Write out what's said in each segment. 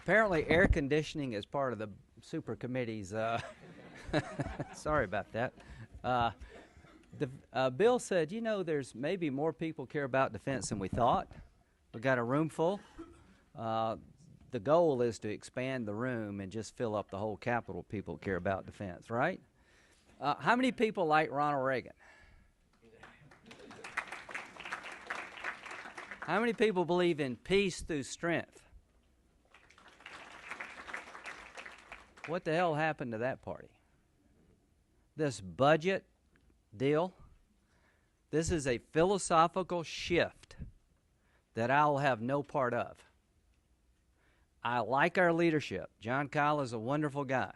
Apparently air conditioning is part of the super committee's, sorry about that. Bill said, you know, there's maybe more people care about defense than we thought. We got a room full. The goal is to expand the room and just fill up the whole Capitol. People care about defense, right? How many people like Ronald Reagan? How many people believe in peace through strength? What the hell happened to that party? This budget deal, this is a philosophical shift that I'll have no part of. I like our leadership. John Kyle is a wonderful guy.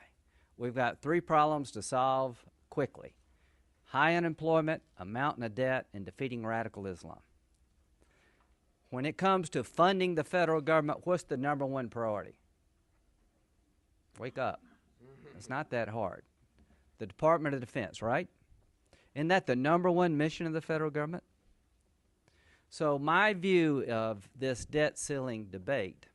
We've got 3 problems to solve quickly: high unemployment, a mountain of debt, and defeating radical Islam. When it comes to funding the federal government, what's the #1 priority? Wake up. It's not that hard. The Department of Defense, right? Isn't that the #1 mission of the federal government? So my view of this debt ceiling debate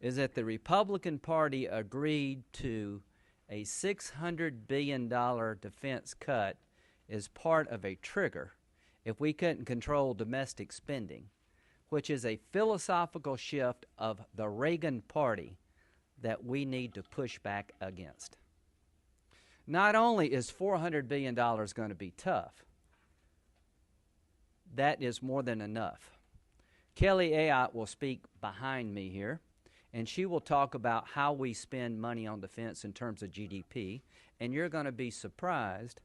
is that the Republican Party agreed to a $600 billion defense cut as part of a trigger if we couldn't control domestic spending, which is a philosophical shift of the Reagan Party that we need to push back against. Not only is $400 billion going to be tough, that is more than enough. Kelly Ayotte will speak behind me here, and she will talk about how we spend money on defense in terms of GDP, and you're going to be surprised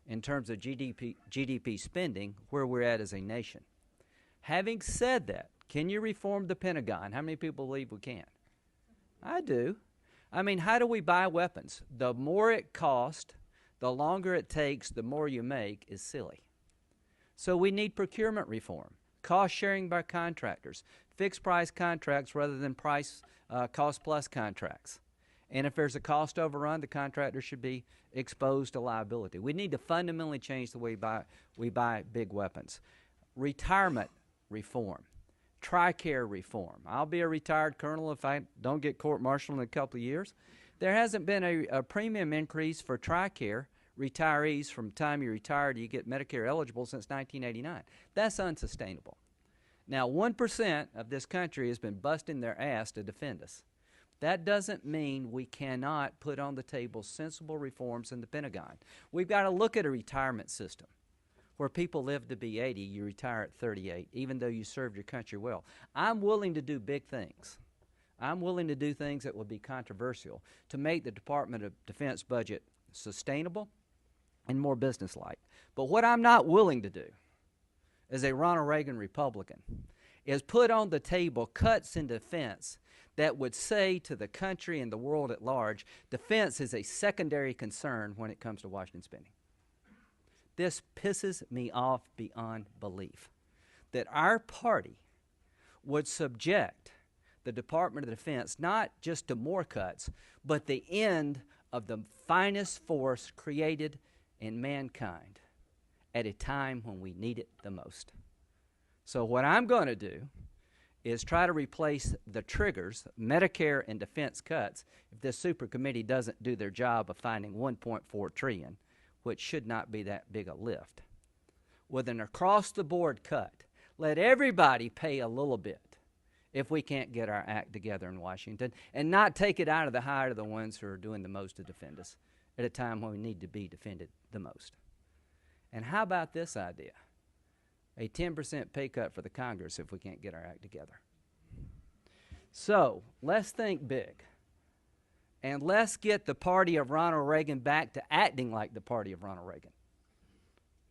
in terms of GDP spending where we're at as a nation. Having said that, can you reform the Pentagon? How many people believe we can? I do. I mean, how do we buy weapons? The more it costs, the longer it takes, the more you make is silly. So we need procurement reform, cost sharing by contractors, fixed price contracts rather than cost plus contracts. And if there's a cost overrun, the contractor should be exposed to liability. We need to fundamentally change the way we buy big weapons. Retirement reform. TRICARE reform. I'll be a retired colonel if I don't get court-martialed in a couple of years. There hasn't been a premium increase for TRICARE retirees from the time you retire to you get Medicare eligible since 1989. That's unsustainable. Now, 1% of this country has been busting their ass to defend us. That doesn't mean we cannot put on the table sensible reforms in the Pentagon. We've got to look at a retirement system where people live to be 80, you retire at 38, even though you served your country well. I'm willing to do big things. I'm willing to do things that will be controversial to make the Department of Defense budget sustainable and more businesslike. But what I'm not willing to do as a Ronald Reagan Republican is put on the table cuts in defense that would say to the country and the world at large, defense is a secondary concern when it comes to Washington spending. This pisses me off beyond belief, that our party would subject the Department of Defense not just to more cuts, but the end of the finest force created in mankind at a time when we need it the most. So what I'm going to do is try to replace the triggers, Medicare and defense cuts, if this super committee doesn't do their job of finding $1.4 trillion, which should not be that big a lift, with an across-the-board cut. Let everybody pay a little bit if we can't get our act together in Washington, and not take it out of the hide of the ones who are doing the most to defend us at a time when we need to be defended the most. And how about this idea? A 10% pay cut for the Congress if we can't get our act together. So let's think big. And let's get the party of Ronald Reagan back to acting like the party of Ronald Reagan,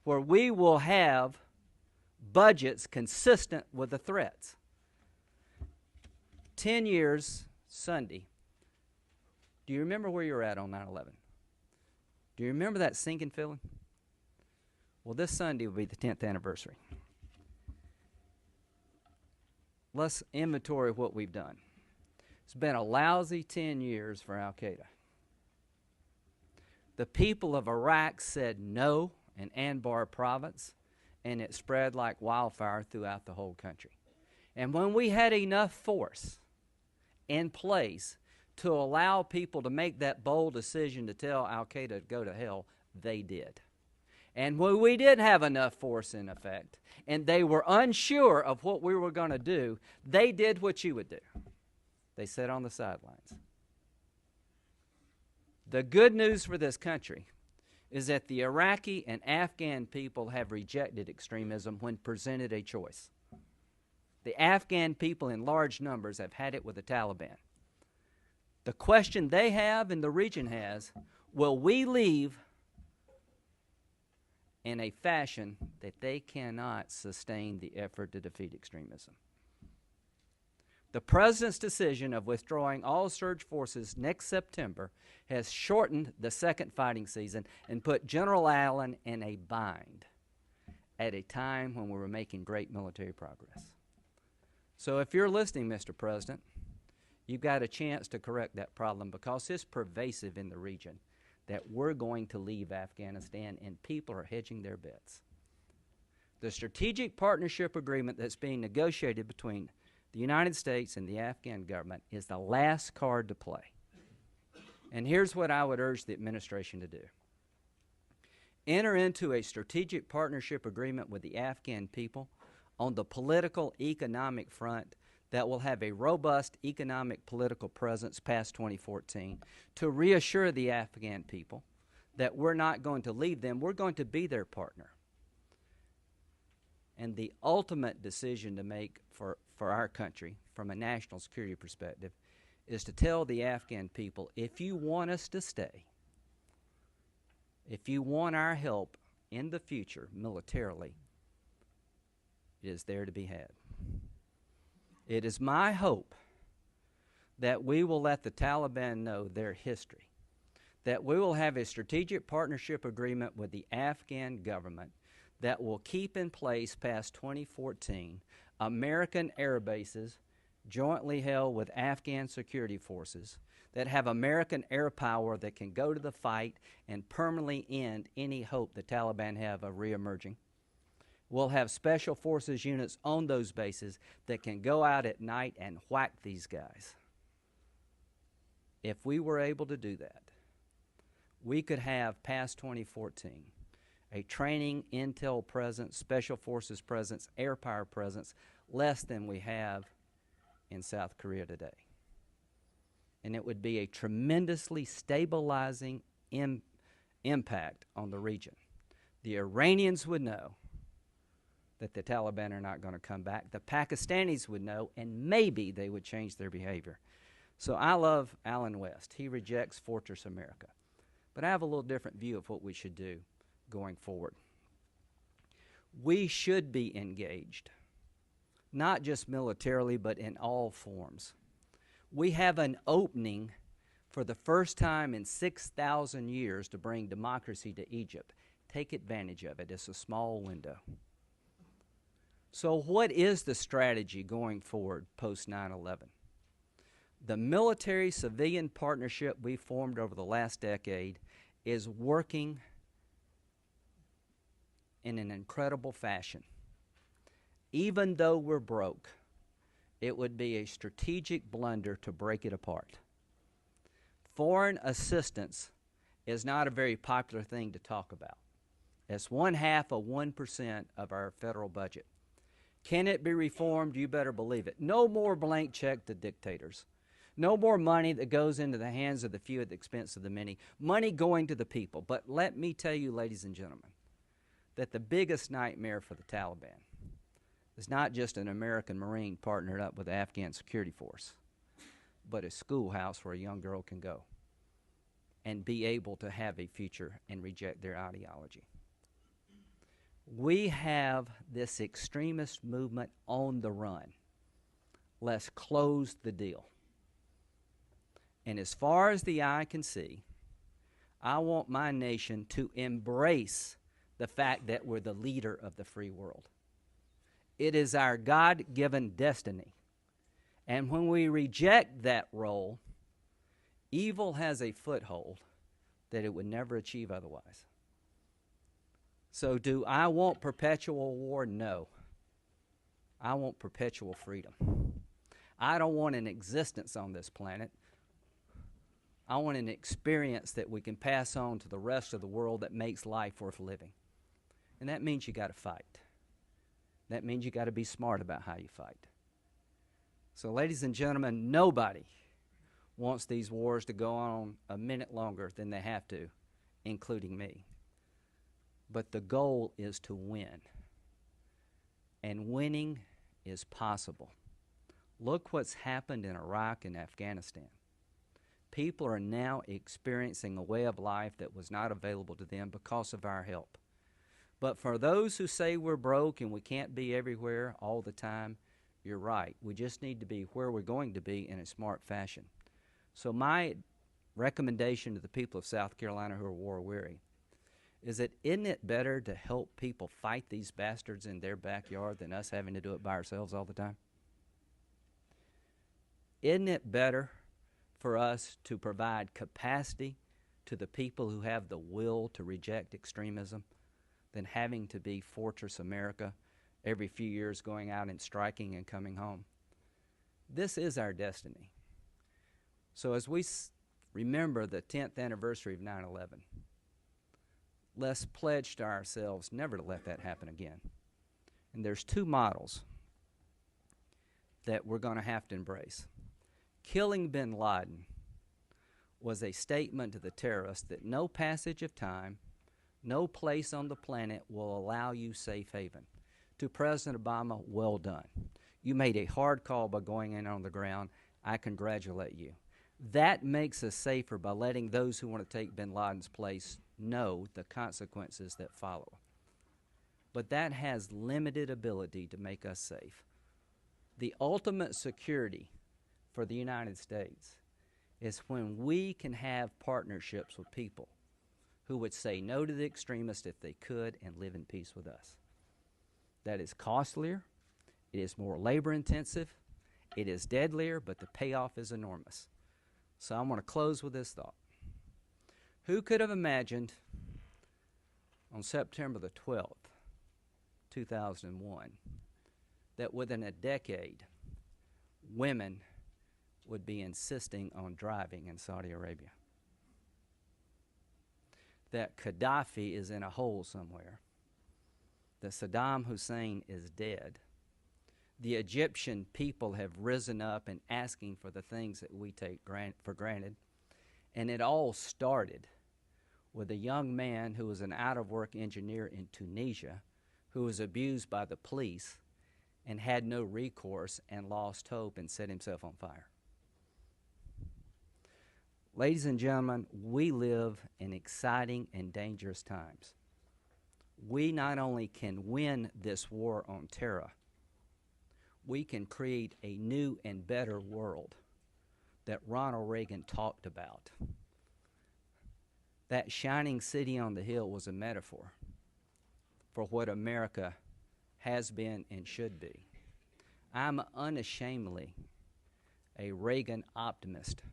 where we will have budgets consistent with the threats. 10 years Sunday. Do you remember where you were at on 9/11? Do you remember that sinking feeling? Well, this Sunday will be the 10th anniversary. Let's inventory what we've done. It's been a lousy 10 years for Al-Qaeda. The people of Iraq said no in Anbar province, and it spread like wildfire throughout the whole country. And when we had enough force in place to allow people to make that bold decision to tell al-Qaeda to go to hell, they did. And when we didn't have enough force in effect, and they were unsure of what we were going to do, they did what you would do. They sat on the sidelines. The good news for this country is that the Iraqi and Afghan people have rejected extremism when presented a choice. The Afghan people in large numbers have had it with the Taliban. The question they have and the region has, will we leave in a fashion that they cannot sustain the effort to defeat extremism? The President's decision of withdrawing all surge forces next September has shortened the second fighting season and put General Allen in a bind at a time when we were making great military progress. So if you're listening, Mr. President, you've got a chance to correct that problem, because it's pervasive in the region that we're going to leave Afghanistan and people are hedging their bets. The strategic partnership agreement that's being negotiated between the United States and the Afghan government is the last card to play. And here's what I would urge the administration to do. Enter into a strategic partnership agreement with the Afghan people on the political, economic front that will have a robust economic political presence past 2014 to reassure the Afghan people that we're not going to leave them, we're going to be their partner. And the ultimate decision to make for our country from a national security perspective is to tell the Afghan people, if you want us to stay, if you want our help in the future militarily, it is there to be had. It is my hope that we will let the Taliban know their history, that we will have a strategic partnership agreement with the Afghan government that will keep in place past 2014 American air bases jointly held with Afghan security forces that have American air power that can go to the fight and permanently end any hope the Taliban have of reemerging. We'll have special forces units on those bases that can go out at night and whack these guys. If we were able to do that, we could have past 2014 a training, intel presence, special forces presence, air power presence, less than we have in South Korea today. And it would be a tremendously stabilizing impact on the region. The Iranians would know that the Taliban are not going to come back. The Pakistanis would know, and maybe they would change their behavior. So I love Alan West. He rejects Fortress America. But I have a little different view of what we should do going forward. We should be engaged, not just militarily, but in all forms. We have an opening for the first time in 6,000 years to bring democracy to Egypt. Take advantage of it. It's a small window. So what is the strategy going forward post 9/11? The military-civilian partnership we formed over the last decade is working in an incredible fashion. Even though we're broke, it would be a strategic blunder to break it apart. Foreign assistance is not a very popular thing to talk about. It's 0.5% of our federal budget. Can it be reformed? You better believe it. No more blank check to dictators. No more money that goes into the hands of the few at the expense of the many. Money going to the people. But let me tell you, ladies and gentlemen, that the biggest nightmare for the Taliban is not just an American Marine partnered up with the Afghan security force, but a schoolhouse where a young girl can go and be able to have a future and reject their ideology. We have this extremist movement on the run. Let's close the deal. And as far as the eye can see, I want my nation to embrace the fact that we're the leader of the free world. It is our God-given destiny. And when we reject that role, evil has a foothold that it would never achieve otherwise. So do I want perpetual war? No. I want perpetual freedom. I don't want an existence on this planet. I want an experience that we can pass on to the rest of the world that makes life worth living. And that means you got to fight. That means you got to be smart about how you fight. So, ladies and gentlemen, nobody wants these wars to go on a minute longer than they have to, including me. But the goal is to win. And winning is possible. Look what's happened in Iraq and Afghanistan. People are now experiencing a way of life that was not available to them because of our help. But for those who say we're broke and we can't be everywhere all the time, you're right. We just need to be where we're going to be in a smart fashion. So my recommendation to the people of South Carolina who are war-weary is that isn't it better to help people fight these bastards in their backyard than us having to do it by ourselves all the time? Isn't it better for us to provide capacity to the people who have the will to reject extremism than having to be Fortress America every few years going out and striking and coming home? This is our destiny. So as we remember the 10th anniversary of 9/11, let's pledge to ourselves never to let that happen again. And there's two models that we're going to have to embrace. Killing bin Laden was a statement to the terrorists that no passage of time, no place on the planet will allow you safe haven. To President Obama, well done. You made a hard call by going in on the ground. I congratulate you. That makes us safer by letting those who want to take bin Laden's place know the consequences that follow. But that has limited ability to make us safe. The ultimate security for the United States is when we can have partnerships with people who would say no to the extremists if they could and live in peace with us. That is costlier, it is more labor intensive, it is deadlier, but the payoff is enormous. So I'm going to close with this thought. Who could have imagined on September the 12th, 2001, that within a decade, women would be insisting on driving in Saudi Arabia? That Gaddafi is in a hole somewhere, that Saddam Hussein is dead. The Egyptian people have risen up and asking for the things that we take for granted. And it all started with a young man who was an out-of-work engineer in Tunisia who was abused by the police and had no recourse and lost hope and set himself on fire. Ladies and gentlemen, we live in exciting and dangerous times. We not only can win this war on terror, we can create a new and better world that Ronald Reagan talked about. That shining city on the hill was a metaphor for what America has been and should be. I'm unashamedly a Reagan optimist.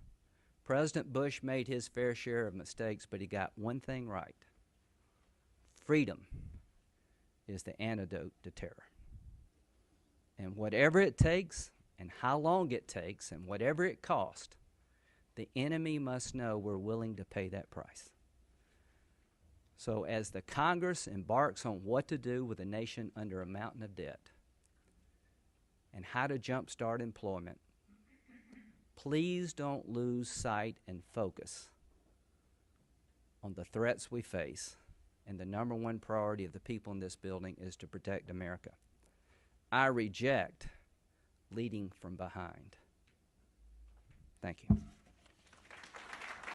President Bush made his fair share of mistakes, but he got one thing right. Freedom is the antidote to terror. And whatever it takes, and how long it takes, and whatever it costs, the enemy must know we're willing to pay that price. So as the Congress embarks on what to do with a nation under a mountain of debt and how to jumpstart employment, please don't lose sight and focus on the threats we face. And the number one priority of the people in this building is to protect America. I reject leading from behind. Thank you.